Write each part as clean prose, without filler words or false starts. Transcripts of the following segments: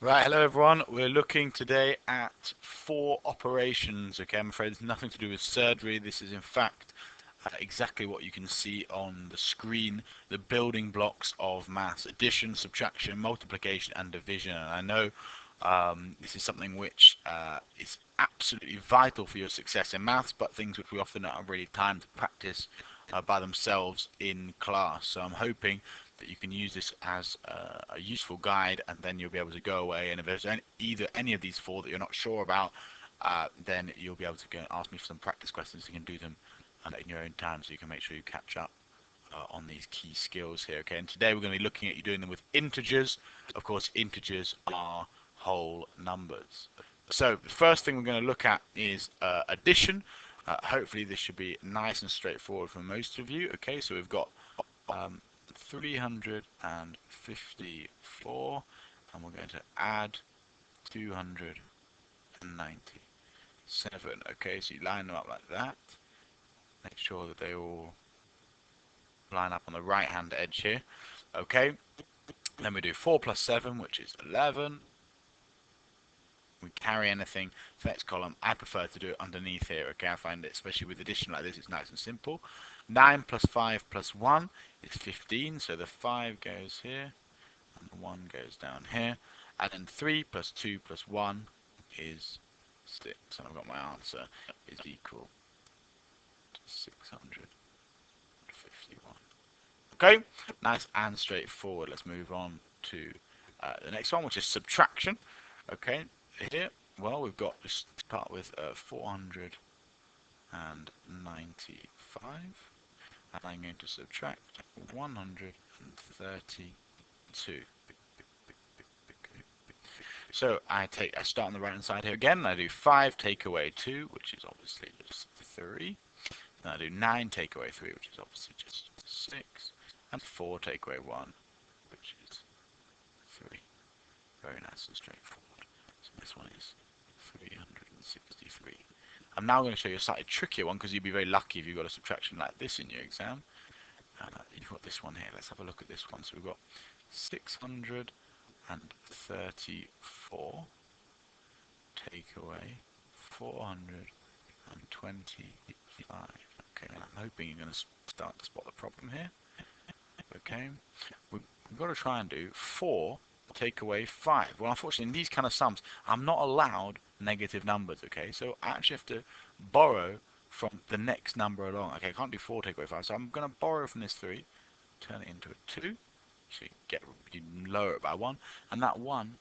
Right, hello everyone. We're looking today at 4 operations. Okay, I'm afraid it's nothing to do with surgery. This is in fact exactly what you can see on the screen, the building blocks of maths: addition, subtraction, multiplication and division. And I know this is something which is absolutely vital for your success in maths, but things which we often don't have really time to practice by themselves in class. So I'm hoping that you can use this as a useful guide, and then you'll be able to go away, and if there's either any of these 4 that you're not sure about, then you'll be able to go and ask me for some practice questions. You can do them in your own time, so you can make sure you catch up on these key skills here. Okay, and today we're going to be looking at you doing them with integers. Of course, integers are whole numbers. So the first thing we're going to look at is addition. Hopefully this should be nice and straightforward for most of you. Okay, so we've got 354, and we're going to add 297. Okay, so you line them up like that. Make sure that they all line up on the right hand edge here. Okay, then we do 4 plus 7, which is 11. We carry anything to the next column. I prefer to do it underneath here. Okay, I find it, especially with addition like this, it's nice and simple. 9 plus 5 plus 1 is 15, so the 5 goes here and the 1 goes down here, and then 3 plus 2 plus 1 is 6, and I've got my answer is equal to 651. Okay, nice and straightforward. Let's move on to the next one, which is subtraction. Okay, here, well, we've got to start with 495, and I'm going to subtract 132. So I start on the right hand side here again, and I do 5 take away 2, which is obviously just 3. Then I do 9 take away 3, which is obviously just 6. And 4 take away 1, which is 3. Very nice and straightforward. So this one is 363. I'm now going to show you a slightly trickier one, because you'd be very lucky if you got a subtraction like this in your exam. You've got this one here. Let's have a look at this one. So we've got 634 take away 425. Okay, and I'm hoping you're going to start to spot the problem here. Okay, we've got to try and do 4 take away 5. Well, unfortunately, in these kind of sums, I'm not allowed negative numbers. Okay, so I actually have to borrow from the next number along. Okay, I can't do 4 take away 5, so I'm going to borrow from this 3, turn it into a 2, so you lower it by 1, and that 1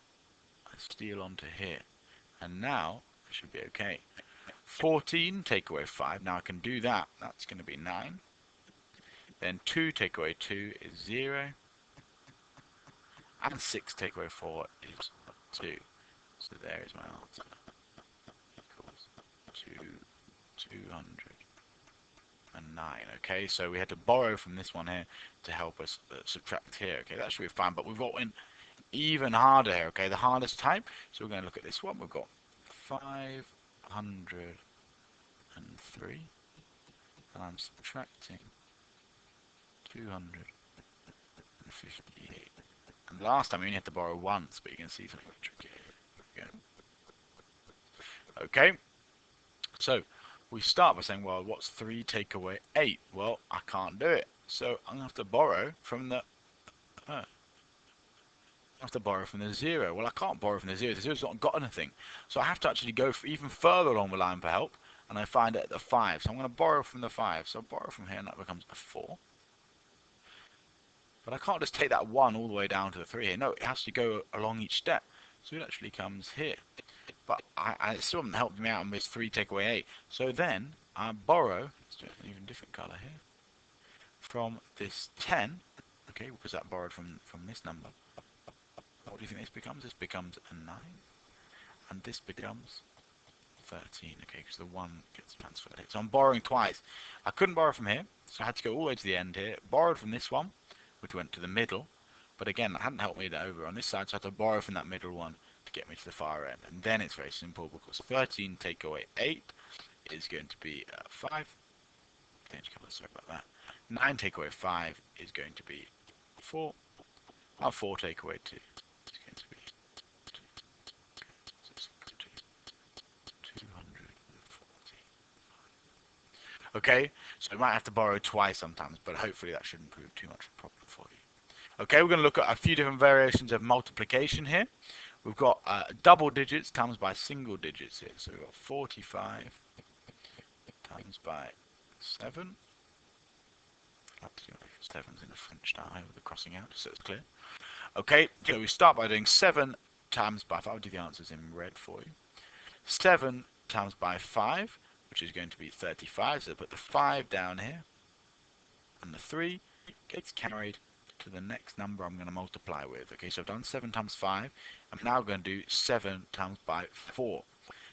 I steal onto here, and now it should be okay. 14 take away 5, now I can do that, that's going to be 9. Then 2 take away 2 is 0, and 6 take away 4 is 2. So there is my answer, equals 209. Okay, so we had to borrow from this one here to help us subtract here. Okay, that should be fine, but we've got an even harder here. Okay, the hardest type. So we're going to look at this one. We've got 503, and I'm subtracting 258. And last time we only had to borrow once, but you can see something tricky here. Okay, so we start by saying, well, what's 3 take away 8? Well, I can't do it, so I'm going to have to borrow from the 0. Well, I can't borrow from the 0. The 0's not got anything. So I have to actually go even further along the line for help, and I find it at the 5. So I'm going to borrow from the 5. So I'll borrow from here, and that becomes a 4. But I can't just take that 1 all the way down to the 3 here. No, it has to go along each step. So it actually comes here. But I still haven't helped me out on this 3 take away 8. So then I borrow, let's do an even different colour here, from this 10. Okay, because that borrowed from this number. What do you think this becomes? This becomes a 9. And this becomes 13. Okay, because the 1 gets transferred here. So I'm borrowing twice. I couldn't borrow from here, so I had to go all the way to the end here. Borrowed from this one, which went to the middle. But again, that hadn't helped me over on this side, so I had to borrow from that middle one to get me to the far end. And then it's very simple, because 13 take away 8 is going to be 5. Change colour, sorry about that. 9 take away 5 is going to be 4. And 4 take away 2 is going to be 2. Okay, so you might have to borrow twice sometimes, but hopefully that shouldn't prove too much of a problem for you. Okay, we're going to look at a few different variations of multiplication here. We've got double digits times by single digits here. So we've got 45 times by 7. Seven's in the French style with the crossing out, so it's clear. Okay, so we start by doing 7 times by 5. I'll do the answers in red for you. 7 times by 5, which is going to be 35. So put the 5 down here, and the 3 gets carried to the next number I'm going to multiply with. Okay, so I've done 7 times 5. I'm now going to do 7 times by 4.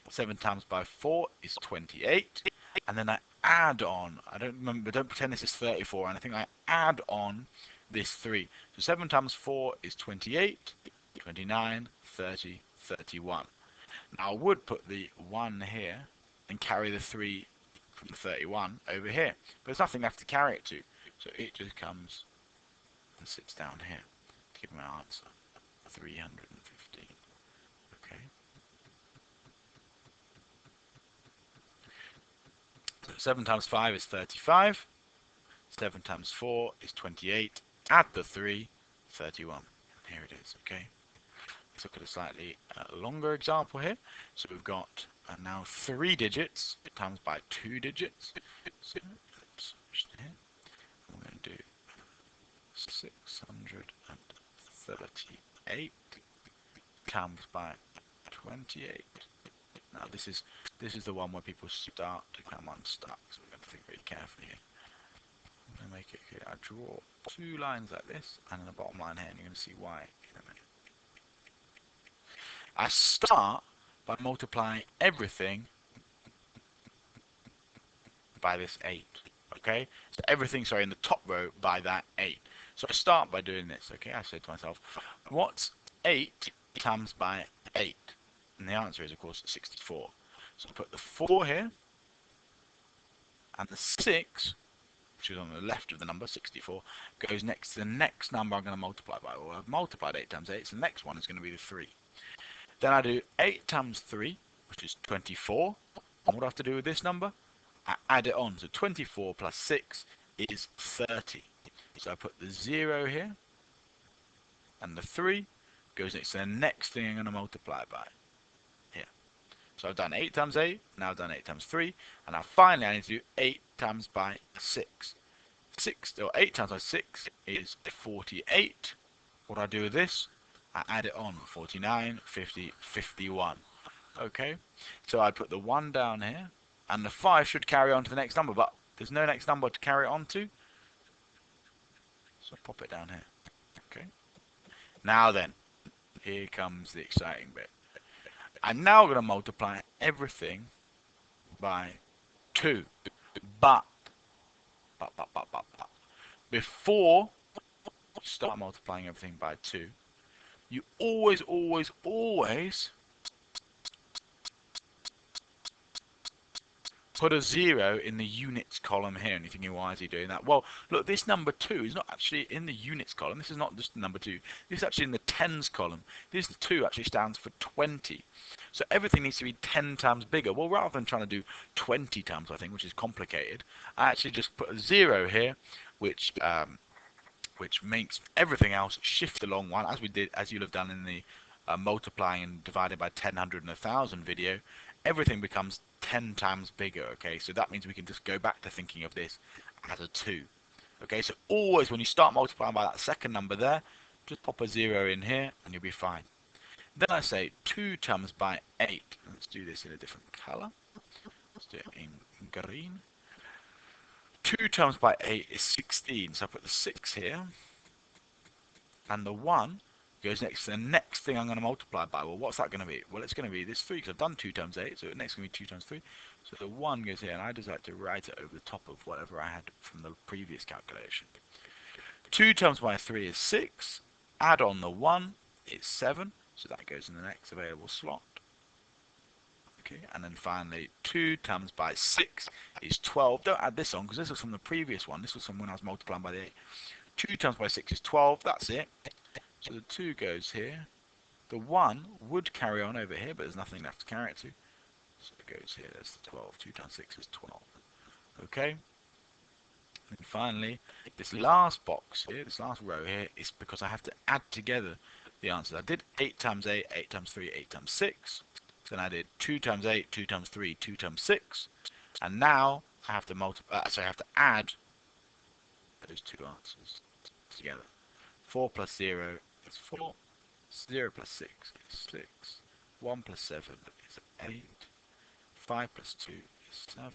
7 times by 4 is 28. And then I add on, I don't remember, don't pretend this is 34, and I think I add on this 3. So 7 times 4 is 28, 29, 30, 31. Now I would put the 1 here and carry the 3 from the 31 over here. But there's nothing left to carry it to. So it just comes and sits down here to give me my answer. 315. Okay. So 7 times 5 is 35. 7 times 4 is 28. Add the 3, 31. Here it is, okay? Let's look at a slightly longer example here. So we've got now 3 digits times by 2 digits. So let's switch here. We're going to do 638 times by 28. Now this is the one where people start to come unstuck, so we're going to think very carefully here. I'm going to make it here. I draw 2 lines like this, and then a bottom line here, and you're going to see why in a minute. I start by multiplying everything by this 8. Okay, so everything, sorry, in the top row by that 8. So I start by doing this. Okay, I said to myself, what's 8 times by 8? And the answer is, of course, 64. So I put the 4 here, and the 6, which is on the left of the number, 64, goes next to the next number I'm going to multiply by. Well, I've multiplied 8 times 8, so the next one is going to be the 3. Then I do 8 times 3, which is 24. And what do I have to do with this number? I add it on. So 24 plus 6 is 30. So I put the 0 here, and the 3 goes next to the next thing I'm going to multiply by. Here. So I've done 8 times 8, now I've done 8 times 3, and now finally I need to do 8 times by 6. 8 times by 6 is 48. What do I do with this? I add it on. 49, 50, 51. Okay, so I put the 1 down here, and the 5 should carry on to the next number, but there's no next number to carry it on to, so pop it down here. Okay, now then, here comes the exciting bit. I'm now going to multiply everything by 2, but before you start multiplying everything by 2, you always put a 0 in the units column here. And you're thinking, why is he doing that? Well, look, this number 2 is not actually in the units column. This is not just the number 2. This is actually in the tens column. This 2 actually stands for 20. So everything needs to be 10 times bigger. Well, rather than trying to do 20 times, I think, which is complicated, I actually just put a 0 here, which makes everything else shift along one, as you'll have done in the multiplying and dividing by 10, 100, and 1,000 video. Everything becomes 10 times bigger. Okay, so that means we can just go back to thinking of this as a 2. Okay, so always when you start multiplying by that second number there, just pop a 0 in here and you'll be fine. Then I say 2 times by 8. Let's do this in a different color. Let's do it in green. 2 times by 8 is 16, so I put the 6 here, and the 1 goes next to the next thing I'm going to multiply by. Well, what's that going to be? Well, it's going to be this 3, because I've done 2 times 8, so next going to be 2 times 3. So the 1 goes here, and I just like to write it over the top of whatever I had from the previous calculation. 2 times by 3 is 6. Add on the 1, it's 7, so that goes in the next available slot. Okay, and then finally 2 times by 6 is 12. Don't add this on, because this was from the previous one. This was from when I was multiplying by the 8. 2 times by 6 is 12. That's it. So the 2 goes here. The 1 would carry on over here, but there's nothing left to carry it to. So it goes here. There's the 12. 2 times 6 is 12. Okay. And finally, this last box here, this last row here, is because I have to add together the answers. I did 8 times 8, 8 times 3, 8 times 6. Then I did 2 times 8, 2 times 3, 2 times 6. And now I have to multiply, so I have to add those two answers together. 4 plus 0 is 4. 0 plus 6 is 6. 1 plus 7 is 8. 5 plus 2 is 7.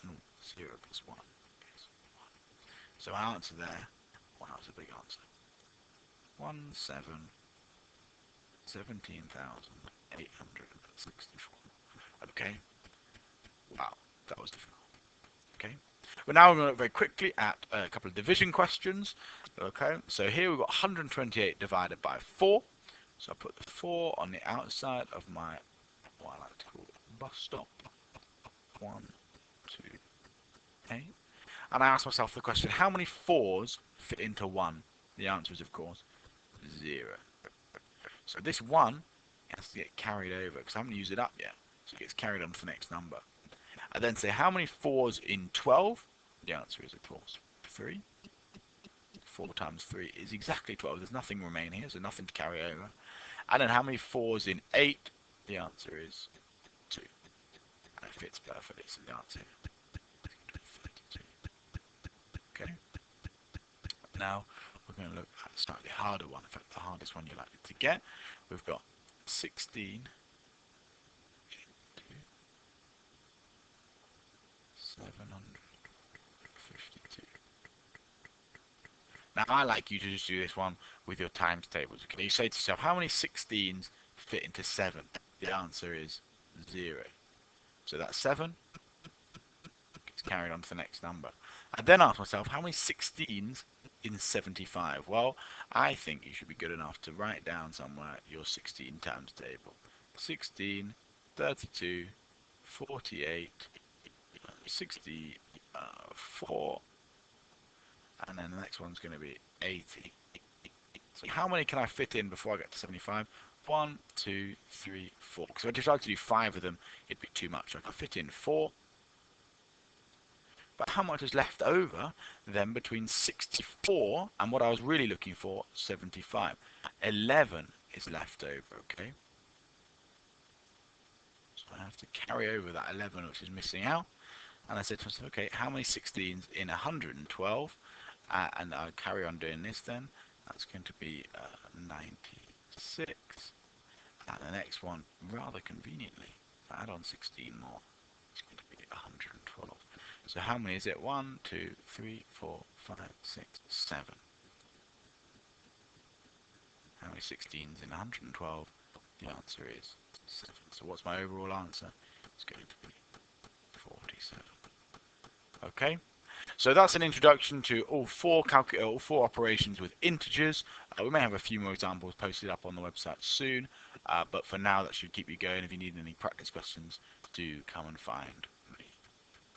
And 0 plus 1 is 1. So my answer there, wow, that's a big answer. 17,864. Okay. Wow, that was difficult. Okay. But now we're going to look very quickly at a couple of division questions. Okay. So here we've got 128 divided by 4. So I put the 4 on the outside of my, what I like to call it, bus stop. 1, 2, 8. And I asked myself the question, how many 4s fit into 1? The answer is, of course, 0. So this 1 has to get carried over because I haven't used it up yet. So it gets carried on to the next number. I then say, how many 4s in 12? The answer is, of course, 3. 4 times 3 is exactly 12. There's nothing remaining here, so nothing to carry over. And then how many 4s in 8? The answer is 2. And it fits perfectly, so the answer is 32. Okay. Now we're going to look at a slightly harder one. In fact, the hardest one you're likely to get. We've got 16 into 752. Now I like you to just do this one with your times tables. Okay, you say to yourself, how many 16s fit into 7? The answer is 0. So that's 7. It's carried on to the next number. I then ask myself, how many 16s in 75? Well, I think you should be good enough to write down somewhere your 16 times table. 16, 32, 48, 64, and then the next one's going to be 80. So how many can I fit in before I get to 75? 1, 2, 3, 4. So if I tried to do 5 of them, it'd be too much. So I can fit in 4. But how much is left over then between 64 and what I was really looking for, 75? 11 is left over, okay? So I have to carry over that 11 which is missing out. And I said to myself, okay, how many 16s in 112? And I'll carry on doing this then. That's going to be 96. And the next one, rather conveniently, if I add on 16 more, it's going to be 112. So how many is it? 1, 2, 3, 4, 5, 6, 7. How many 16s in 112? The answer is 7. So what's my overall answer? It's going to be 47. Okay. So that's an introduction to all four operations with integers. We may have a few more examples posted up on the website soon, but for now that should keep you going. If you need any practice questions, do come and find